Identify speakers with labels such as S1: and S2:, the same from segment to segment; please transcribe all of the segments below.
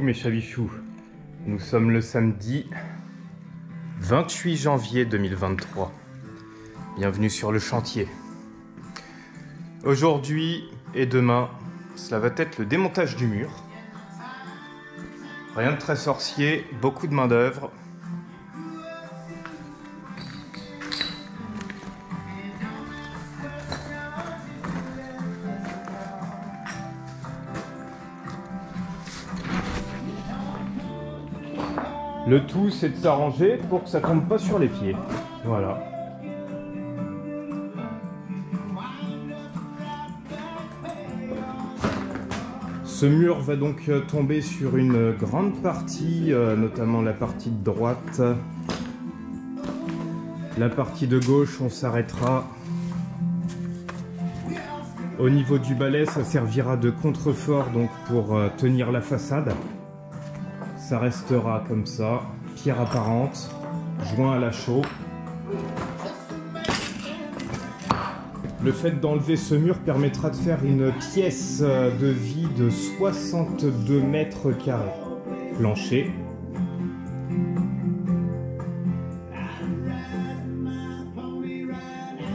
S1: coucou mes chavichous, nous sommes le samedi 28 janvier 2023. Bienvenue sur le chantier. Aujourd'hui et demain, cela va être le démontage du mur. Rien de très sorcier, beaucoup de main d'œuvre. Le tout, c'est de s'arranger pour que ça tombe pas sur les pieds. Voilà. Ce mur va donc tomber sur une grande partie, notamment la partie de droite. La partie de gauche, on s'arrêtera. Au niveau du balai, ça servira de contrefort donc pour tenir la façade. Ça restera comme ça, pierre apparente, joint à la chaux. Le fait d'enlever ce mur permettra de faire une pièce de vie de 62 mètres carrés. Plancher.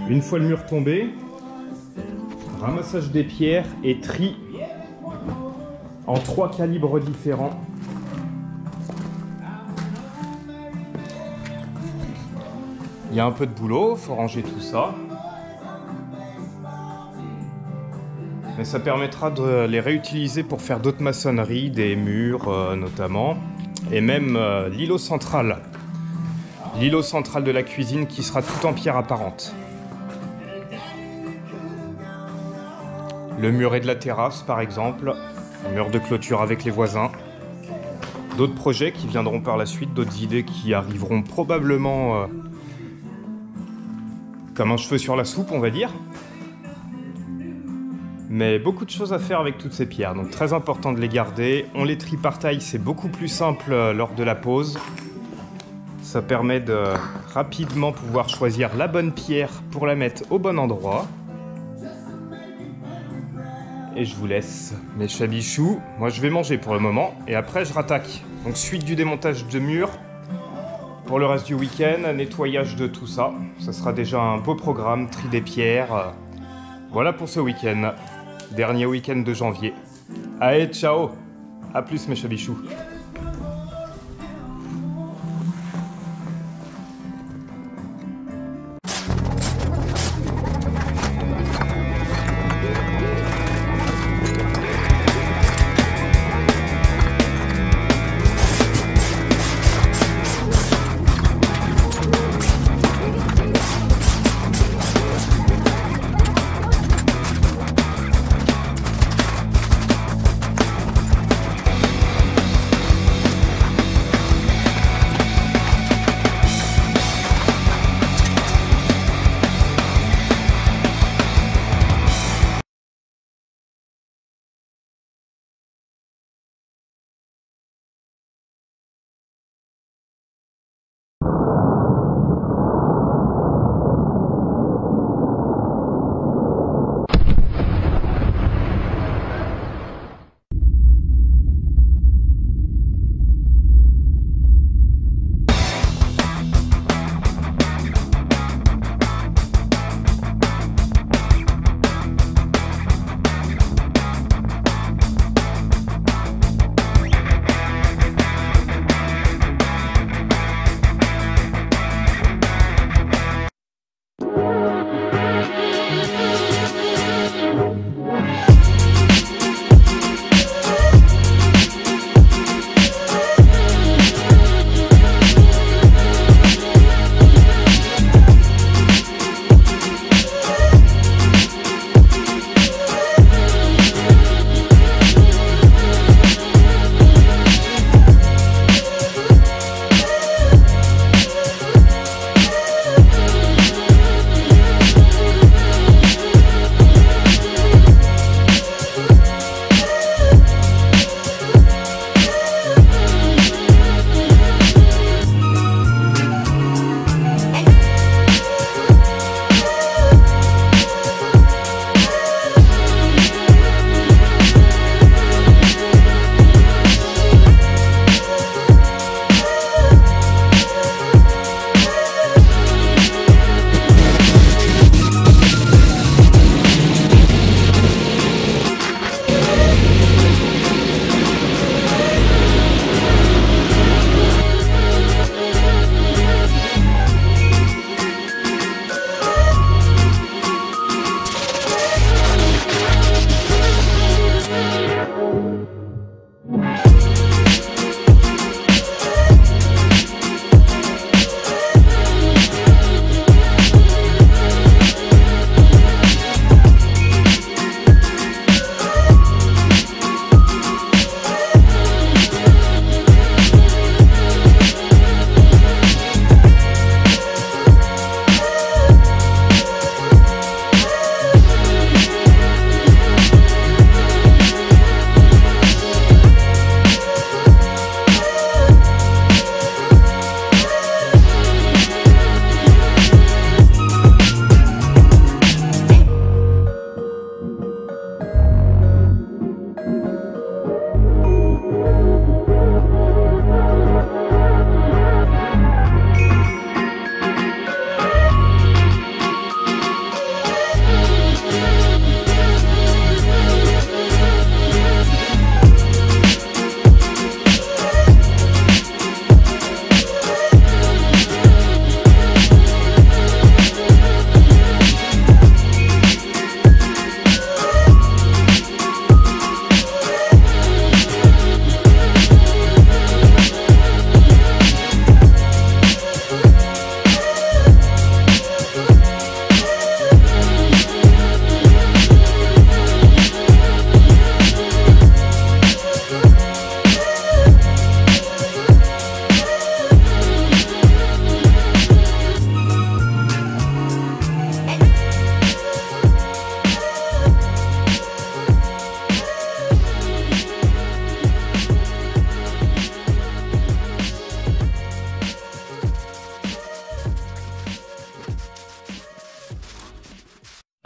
S1: Une fois le mur tombé, ramassage des pierres et tri en 3 calibres différents. Il y a un peu de boulot, il faut ranger tout ça. Mais ça permettra de les réutiliser pour faire d'autres maçonneries, des murs notamment. Et même l'îlot central. L'îlot central de la cuisine qui sera tout en pierre apparente. Le muret de la terrasse par exemple. Un mur de clôture avec les voisins. D'autres projets qui viendront par la suite, d'autres idées qui arriveront probablement... comme un cheveu sur la soupe, on va dire. Mais beaucoup de choses à faire avec toutes ces pierres, donc très important de les garder. On les trie par taille, c'est beaucoup plus simple lors de la pose. Ça permet de rapidement pouvoir choisir la bonne pierre pour la mettre au bon endroit. Et je vous laisse mes chabichous. Moi je vais manger pour le moment, et après je rattaque. Donc suite du démontage de mur. Pour le reste du week-end, nettoyage de tout ça. Ça sera déjà un beau programme, tri des pierres. Voilà pour ce week-end. Dernier week-end de janvier. Allez, ciao! A plus mes chabichous.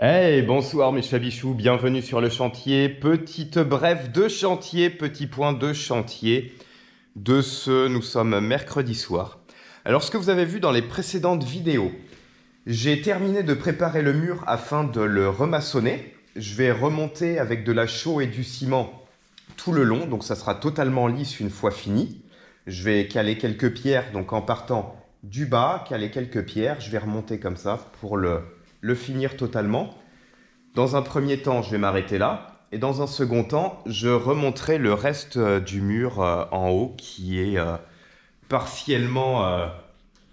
S1: Hey, bonsoir mes chabichous, bienvenue sur le chantier. Petite brève de chantier, petit point de chantier nous sommes mercredi soir. Alors ce que vous avez vu dans les précédentes vidéos, j'ai terminé de préparer le mur afin de le remaçonner. Je vais remonter avec de la chaux et du ciment tout le long, donc ça sera totalement lisse une fois fini. Je vais caler quelques pierres, donc en partant du bas, caler quelques pierres, je vais remonter comme ça pour le finir totalement. Dans un premier temps, je vais m'arrêter là. Et dans un second temps, je remonterai le reste du mur en haut qui est partiellement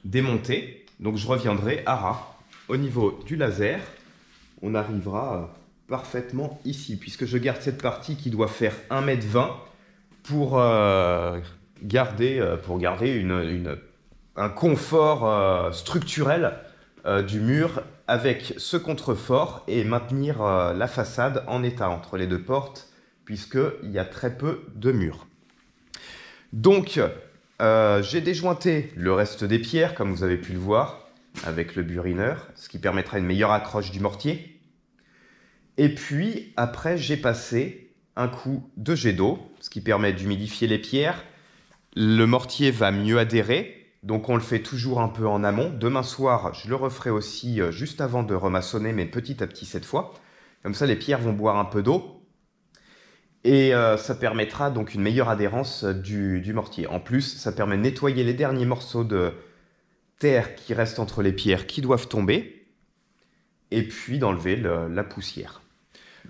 S1: démonté. Donc je reviendrai à ras. Au niveau du laser, on arrivera parfaitement ici, puisque je garde cette partie qui doit faire 1,20 m pour garder un confort structurel du mur avec ce contrefort et maintenir la façade en état entre les deux portes puisqu'il y a très peu de murs. Donc j'ai déjointé le reste des pierres comme vous avez pu le voir avec le burineur, ce qui permettra une meilleure accroche du mortier. Et puis après j'ai passé un coup de jet d'eau, ce qui permet d'humidifier les pierres. Le mortier va mieux adhérer. Donc on le fait toujours un peu en amont. Demain soir, je le referai aussi juste avant de remaçonner, mais petit à petit cette fois. Comme ça, les pierres vont boire un peu d'eau. Et ça permettra donc une meilleure adhérence du mortier. En plus, ça permet de nettoyer les derniers morceaux de terre qui restent entre les pierres qui doivent tomber. Et puis d'enlever la poussière.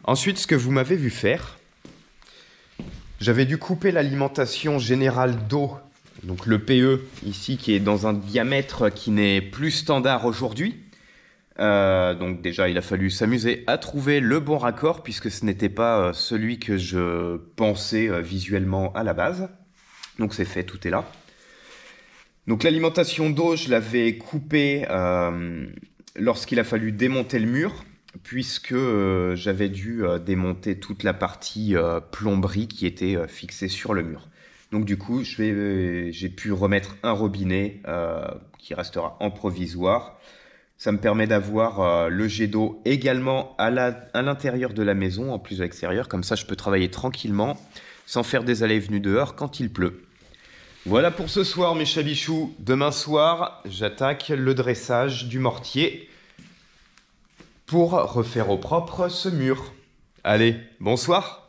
S1: Ensuite, ce que vous m'avez vu faire, j'avais dû couper l'alimentation générale d'eau. Donc le PE ici qui est dans un diamètre qui n'est plus standard aujourd'hui. Donc déjà il a fallu s'amuser à trouver le bon raccord puisque ce n'était pas celui que je pensais visuellement à la base. Donc c'est fait, tout est là. Donc l'alimentation d'eau je l'avais coupée lorsqu'il a fallu démonter le mur puisque j'avais dû démonter toute la partie plomberie qui était fixée sur le mur. Donc du coup, j'ai pu remettre un robinet qui restera en provisoire. Ça me permet d'avoir le jet d'eau également à l'intérieur de la maison, en plus de l'extérieur. Comme ça, je peux travailler tranquillement, sans faire des allées et venues dehors quand il pleut. Voilà pour ce soir, mes chabichous. Demain soir, j'attaque le dressage du mortier pour refaire au propre ce mur. Allez, bonsoir!